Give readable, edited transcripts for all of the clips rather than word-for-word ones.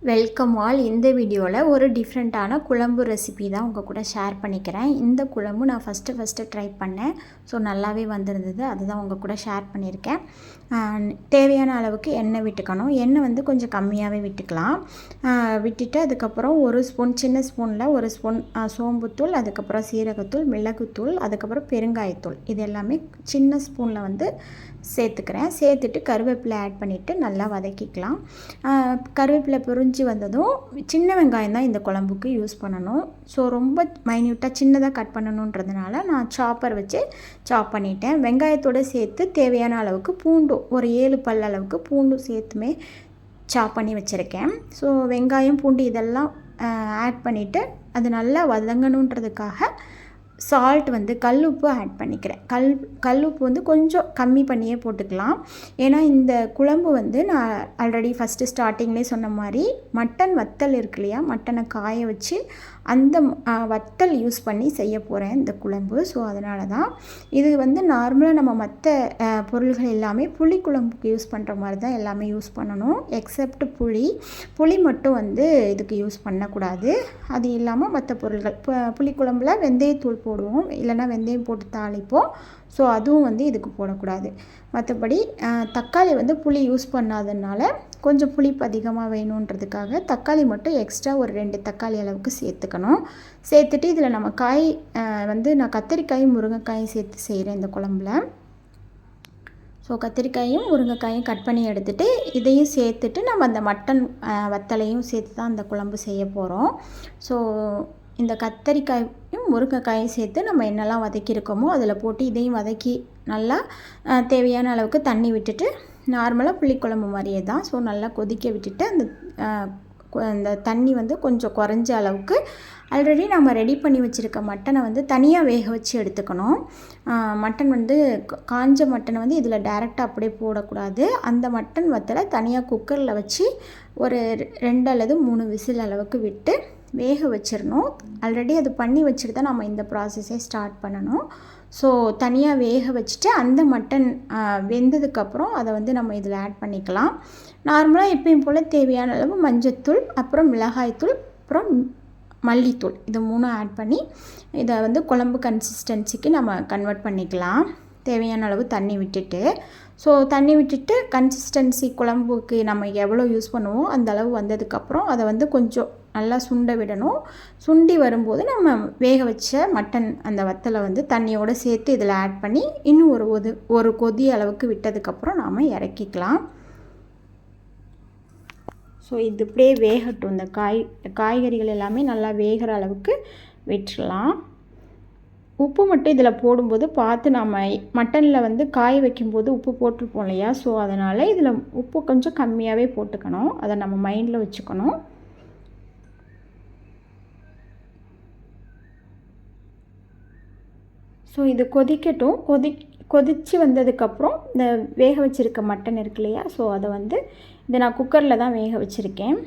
Welcome all. இந்த வீடியோவில் ஒரு டிஃப்ரெண்ட்டான குழம்பு ரெசிபி தான் உங்கள் கூட ஷேர் பண்ணிக்கிறேன். இந்த குழம்பு நான் ஃபஸ்ட்டு ட்ரை பண்ணேன். ஸோ நல்லாவே வந்திருந்தது. அதுதான் உங்கள் கூட ஷேர் பண்ணியிருக்கேன். தேவையான அளவுக்கு எண்ணெய் விட்டுக்கணும். எண்ணெய் வந்து கொஞ்சம் கம்மியாகவே விட்டுக்கலாம். விட்டுட்டு அதுக்கப்புறம் ஒரு ஸ்பூன், சின்ன ஸ்பூனில் ஒரு ஸ்பூன் சோம்புத்தூள், அதுக்கப்புறம் சீரகத்தூள், மிளகுத்தூள், அதுக்கப்புறம் பெருங்காயத்தூள், இது எல்லாமே சின்ன ஸ்பூனில் வந்து சேர்த்துக்கிறேன். சேர்த்துட்டு கருவேப்பிலை ஆட் பண்ணிவிட்டு நல்லா வதக்கிக்கலாம். கருவேப்பிலை பொரிஞ்சு வந்ததும் சின்ன வெங்காயம் தான் இந்த குழம்புக்கு யூஸ் பண்ணணும். ஸோ ரொம்ப மைன்யூட்டாக சின்னதாக கட் பண்ணணுன்றதுனால நான் சாப்பர் வச்சு சாப் பண்ணிட்டேன். வெங்காயத்தோடு சேர்த்து தேவையான அளவுக்கு பூண்டு, ஒரு 7 பல் அளவுக்கு பூண்டு சேர்த்துமே சாப் பண்ணி வச்சுருக்கேன். ஸோ வெங்காயம், பூண்டு இதெல்லாம் ஆட் பண்ணிவிட்டு அது நல்லா வதங்கணுன்றதுக்காக சால்ட் வந்து கல்லுப்பு ஆட் பண்ணிக்கிறேன். கல்லுப்பு வந்து கொஞ்சம் கம்மி பண்ணியே போட்டுக்கலாம். ஏன்னா இந்த குழம்பு வந்து நான் ஆல்ரெடி ஃபஸ்ட்டு ஸ்டார்டிங்லேயே சொன்ன மாதிரி மட்டன் வத்தல் இருக்கு இல்லையா, மட்டனை காய வச்சு அந்த வத்தல் யூஸ் பண்ணி செய்ய போகிறேன் இந்த குழம்பு. ஸோ அதனால தான் இது வந்து நார்மலாக நம்ம மற்ற பொருள்கள் எல்லாமே புளி குழம்புக்கு யூஸ் பண்ணுற மாதிரி தான் எல்லாமே யூஸ் பண்ணணும். எக்ஸப்ட் புளி மட்டும் வந்து இதுக்கு யூஸ் பண்ணக்கூடாது. அது இல்லாமல் மற்ற பொருள்கள் புளிக்குழம்புல வெந்தயத்தூள் போடுவோம், இல்லைன்னா வெந்தயம் போட்டு தாளிப்போம். ஸோ அதுவும் வந்து இதுக்கு போடக்கூடாது. மற்றபடி தக்காளி வந்து புளி யூஸ் பண்ணாததுனால கொஞ்சம் புளிப்பு அதிகமாக வேணுன்றதுக்காக தக்காளி மட்டும் எக்ஸ்ட்ரா ஒரு 2 தக்காளி அளவுக்கு சேர்த்துக்கணும். சேர்த்துட்டு இதில் நம்ம காய் வந்து நான் கத்திரிக்காயும் முருங்கைக்காயும் சேர்த்து செய்கிறேன் இந்த குழம்புல. ஸோ கத்திரிக்காயும் முருங்கைக்காயும் கட் பண்ணி எடுத்துகிட்டு இதையும் சேர்த்துட்டு நம்ம அந்த மட்டன் வத்தலையும் சேர்த்து தான் அந்த குழம்பு செய்ய போகிறோம். ஸோ இந்த கத்தரிக்காயும் முருங்கைக்காயும் சேர்த்து நம்ம என்னெல்லாம் வதக்கியிருக்கோமோ அதில் போட்டு இதையும் வதக்கி நல்லா தேவையான அளவுக்கு தண்ணி விட்டுட்டு நார்மலாக புளிக்குழம்பு மாதிரியே தான். ஸோ நல்லா கொதிக்க விட்டுட்டு அந்த தண்ணி வந்து கொஞ்சம் குறைஞ்ச அளவுக்கு ஆல்ரெடி நம்ம ரெடி பண்ணி வச்சுருக்க மட்டனை வந்து தனியாக வேக வச்சு எடுத்துக்கணும். மட்டன் வந்து காஞ்ச மட்டனை வந்து இதில் டைரெக்டாக அப்படியே போடக்கூடாது. அந்த மட்டன் வத்தலை தனியாக குக்கரில் வச்சு ஒரு 2 அல்லது 3 விசில் அளவுக்கு விட்டு வேக வச்சிடணும். ஆல்ரெடி அது பண்ணி வச்சுட்டு தான் நம்ம இந்த ப்ராசஸே ஸ்டார்ட் பண்ணணும். ஸோ தனியாக வேக வச்சுட்டு அந்த மட்டன் வெந்ததுக்கப்புறம் அதை வந்து நம்ம இதில் ஆட் பண்ணிக்கலாம். நார்மலாக எப்பயும் போல் தேவையான அளவு மஞ்சத்தூள், அப்புறம் மிளகாய்த்தூள், அப்புறம் மல்லித்தூள், இது 3 ஆட் பண்ணி இதை வந்து குழம்பு கன்சிஸ்டன்சிக்கு நம்ம கன்வெர்ட் பண்ணிக்கலாம். தேவையான அளவு தண்ணி விட்டுட்டு, ஸோ தண்ணி விட்டுட்டு கன்சிஸ்டன்சி குழம்புக்கு நம்ம எவ்வளோ யூஸ் பண்ணுவோம் அந்த அளவு வந்ததுக்கப்புறம் அதை வந்து கொஞ்சம் நல்லா சுண்ட விடணும். சுண்டி வரும்போது நம்ம வேக வச்ச மட்டன் அந்த வத்தலை வந்து தண்ணியோடு சேர்த்து இதில் ஆட் பண்ணி இன்னும் ஒரு கொதி அளவுக்கு விட்டதுக்கப்புறம் நாம் இறக்கிக்கலாம். ஸோ இது இப்படியே வேகட்டும். இந்த காய்கறிகள் எல்லாமே நல்லா வேகிற அளவுக்கு விட்டுடலாம். உப்பு மட்டும் இதில் போடும்போது பார்த்து நம்ம மட்டனில் வந்து காய வைக்கும்போது உப்பு போட்டிருப்போம் இல்லையா, ஸோ அதனால் இதில் உப்பு கொஞ்சம் கம்மியாகவே போட்டுக்கணும். அதை நம்ம மைண்டில் வச்சுக்கணும். ஸோ இது கொதிக்கட்டும். கொதித்து வந்ததுக்கப்புறம் இந்த வேக வச்சுருக்க மட்டன் இருக்கு இல்லையா, ஸோ அதை வந்து இதை நான் குக்கரில் தான் வேக வச்சுருக்கேன்.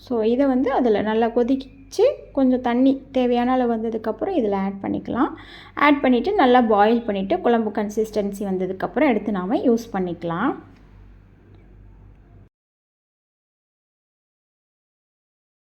ஸோ இதை வந்து அதில் நல்லா கொதிச்சு கொஞ்சம் தண்ணி தேவையான அளவு வந்ததுக்கப்புறம் இதில் ஆட் பண்ணிக்கலாம். ஆட் பண்ணிவிட்டு நல்லா பாயில் பண்ணிவிட்டு குழம்பு கன்சிஸ்டன்சி வந்ததுக்கப்புறம் எடுத்து நாம் யூஸ் பண்ணிக்கலாம்.